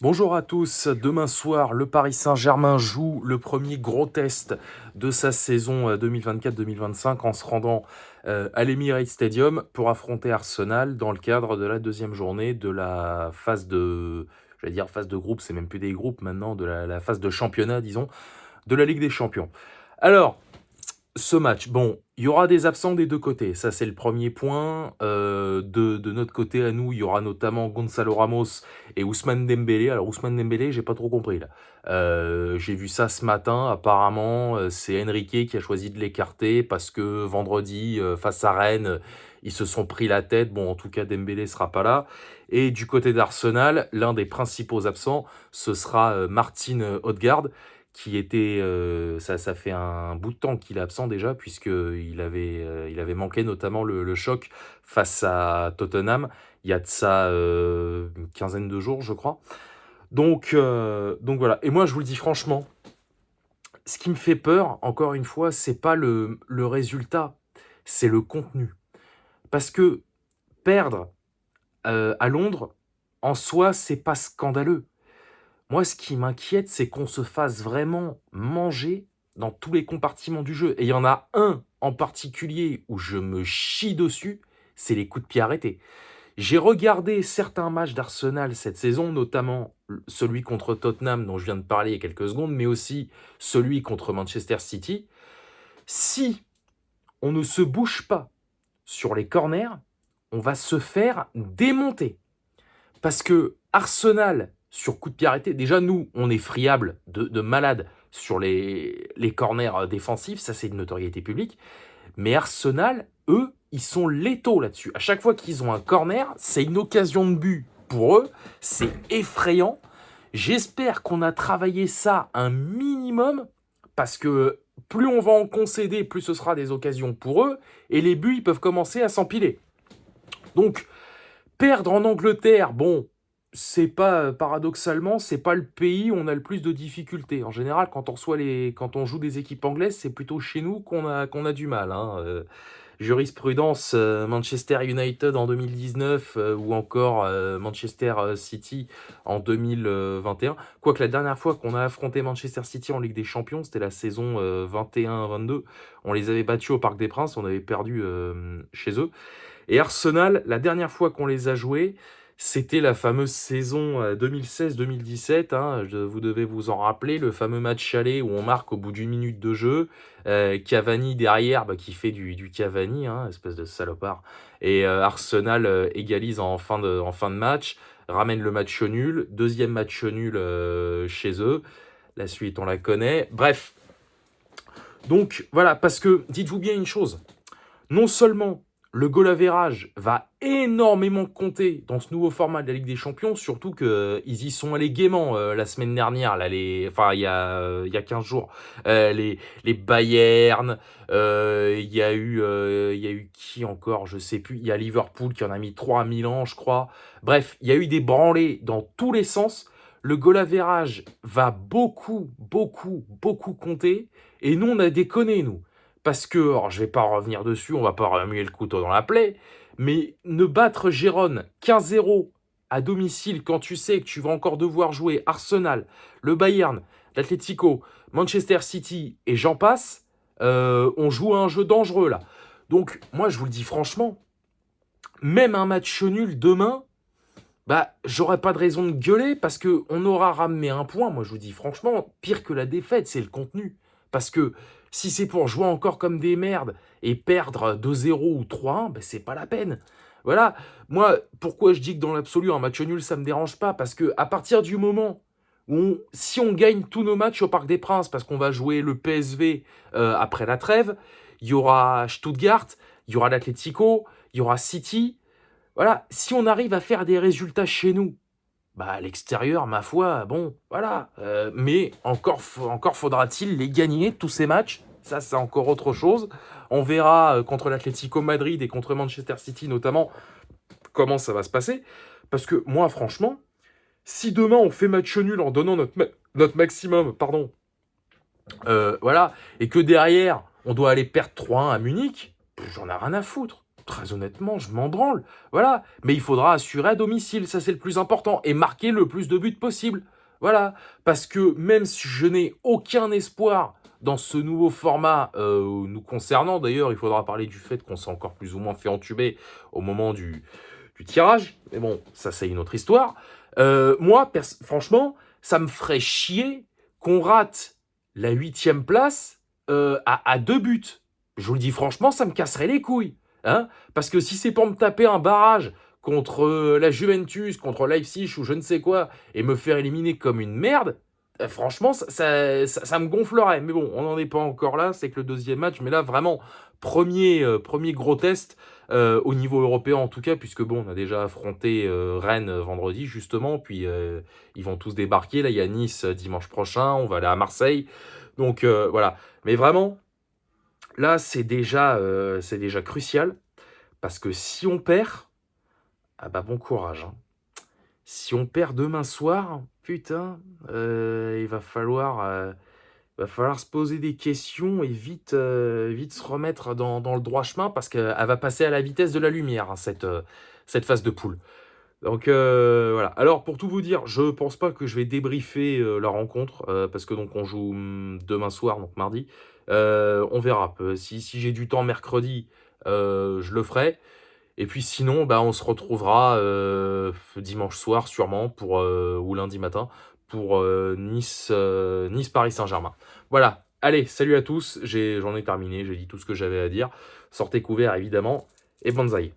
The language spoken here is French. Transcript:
Bonjour à tous, demain soir, le Paris Saint-Germain joue le premier gros test de sa saison 2024-2025 en se rendant à l'Emirates Stadium pour affronter Arsenal dans le cadre de la deuxième journée de la phase de, j'allais dire phase de groupe, c'est même plus des groupes maintenant, de la phase de championnat, disons, de la Ligue des Champions. Alors, ce match, bon, il y aura des absents des deux côtés, ça c'est le premier point. De notre côté à nous, il y aura notamment Gonzalo Ramos et Ousmane Dembélé. Alors Ousmane Dembélé, j'ai pas trop compris là. J'ai vu ça ce matin, apparemment c'est Enrique qui a choisi de l'écarter parce que vendredi, face à Rennes, ils se sont pris la tête. Bon, en tout cas, Dembélé sera pas là. Et du côté d'Arsenal, l'un des principaux absents, ce sera Martin Odegaard qui était, ça fait un bout de temps qu'il est absent déjà, il avait manqué notamment le choc face à Tottenham, il y a de ça une quinzaine de jours, je crois. Donc voilà. Et moi, je vous le dis franchement, ce qui me fait peur, encore une fois, c'est pas le résultat, c'est le contenu. Parce que perdre à Londres, en soi, c'est pas scandaleux. Moi, ce qui m'inquiète, c'est qu'on se fasse vraiment manger dans tous les compartiments du jeu. Et il y en a un en particulier où je me chie dessus, c'est les coups de pied arrêtés. J'ai regardé certains matchs d'Arsenal cette saison, notamment celui contre Tottenham dont je viens de parler il y a quelques secondes, mais aussi celui contre Manchester City. Si on ne se bouge pas sur les corners, on va se faire démonter. Parce que Arsenal, sur coup de pied arrêté, déjà nous, on est friable de malade sur les corners défensifs, ça c'est une notoriété publique. Mais Arsenal, eux, ils sont létaux là-dessus. À chaque fois qu'ils ont un corner, c'est une occasion de but pour eux, c'est effrayant. J'espère qu'on a travaillé ça un minimum, parce que plus on va en concéder, plus ce sera des occasions pour eux, et les buts, ils peuvent commencer à s'empiler. Donc, perdre en Angleterre, bon, c'est pas paradoxalement, c'est pas le pays où on a le plus de difficultés. En général, quand on joue des équipes anglaises, c'est plutôt chez nous qu'on a du mal, hein. Jurisprudence Manchester United en 2019 ou encore Manchester City en 2021. Quoique la dernière fois qu'on a affronté Manchester City en Ligue des Champions, c'était la saison 21-22. On les avait battus au Parc des Princes, on avait perdu chez eux. Et Arsenal, la dernière fois qu'on les a joués, c'était la fameuse saison 2016-2017. Hein, vous devez vous en rappeler, le fameux match aller où on marque au bout d'une minute de jeu. Cavani derrière, qui fait du Cavani, hein, espèce de salopard. Et Arsenal égalise en fin de match, ramène le match nul. Deuxième match nul chez eux. La suite, on la connaît. Bref. Donc voilà, parce que dites-vous bien une chose. Non seulement le goal average va énormément compter dans ce nouveau format de la Ligue des Champions, surtout qu'ils y sont allés gaiement la semaine dernière, là, enfin il y a 15 jours. Les Bayern, il y a eu qui encore, je sais plus, il y a Liverpool qui en a mis 3 à Milan, je crois. Bref, il y a eu des branlées dans tous les sens. Le goal average va beaucoup compter, et nous on a déconné, nous. Parce que, alors je vais pas revenir dessus, on va pas remuer le couteau dans la plaie, mais ne battre Gérone 15-0 à domicile quand tu sais que tu vas encore devoir jouer Arsenal, le Bayern, l'Atlético, Manchester City et j'en passe, on joue à un jeu dangereux là. Donc moi je vous le dis franchement, même un match nul demain, j'aurais pas de raison de gueuler parce que on aura ramené un point. Moi, je vous dis franchement, pire que la défaite, c'est le contenu. Parce que si c'est pour jouer encore comme des merdes et perdre 2-0 ou 3-1, c'est pas la peine. Voilà. Moi, pourquoi je dis que dans l'absolu, un match nul, ça me dérange pas? Parce que à partir du moment où si on gagne tous nos matchs au Parc des Princes, parce qu'on va jouer le PSV après la trêve, il y aura Stuttgart, il y aura l'Atlético, il y aura City. Voilà, si on arrive à faire des résultats chez nous, à l'extérieur, ma foi, bon, voilà. Mais encore faudra-t-il les gagner, tous ces matchs. Ça, c'est encore autre chose. On verra contre l'Atlético Madrid et contre Manchester City notamment comment ça va se passer. Parce que moi, franchement, si demain on fait match nul en donnant notre maximum, pardon, voilà, et que derrière on doit aller perdre 3-1 à Munich, j'en ai rien à foutre. très honnêtement, je m'en branle. Voilà. Mais il faudra assurer à domicile, ça c'est le plus important. Et marquer le plus de buts possible. Voilà. Parce que même si je n'ai aucun espoir dans ce nouveau format, nous concernant d'ailleurs, il faudra parler du fait qu'on s'est encore plus ou moins fait entuber au moment du tirage. Mais bon, ça c'est une autre histoire. Moi, franchement, ça me ferait chier qu'on rate la 8e place à 2 buts. Je vous le dis franchement, ça me casserait les couilles. Hein, parce que si c'est pour me taper un barrage contre la Juventus, contre Leipzig ou je ne sais quoi, et me faire éliminer comme une merde, franchement, ça me gonflerait. Mais bon, on n'en est pas encore là, c'est que le 2e match. Mais là, vraiment, premier gros test, au niveau européen en tout cas, puisque bon, on a déjà affronté Rennes vendredi, justement, puis ils vont tous débarquer. Là, il y a Nice dimanche prochain, on va aller à Marseille. Donc voilà. Mais vraiment, là, c'est déjà crucial, parce que si on perd, ah bah bon courage, hein. Si on perd demain soir, putain, il va falloir se poser des questions et vite se remettre dans le droit chemin, parce qu'elle va passer à la vitesse de la lumière, hein, cette phase de poule. Donc voilà. Alors pour tout vous dire, je pense pas que je vais débriefer la rencontre, parce que donc on joue demain soir, donc mardi. On verra. Si j'ai du temps mercredi, je le ferai. Et puis sinon, bah, on se retrouvera dimanche soir sûrement ou lundi matin pour Nice Paris Saint-Germain. Voilà. Allez, salut à tous. J'en ai terminé. J'ai dit tout ce que j'avais à dire. Sortez couverts évidemment et bonsaï.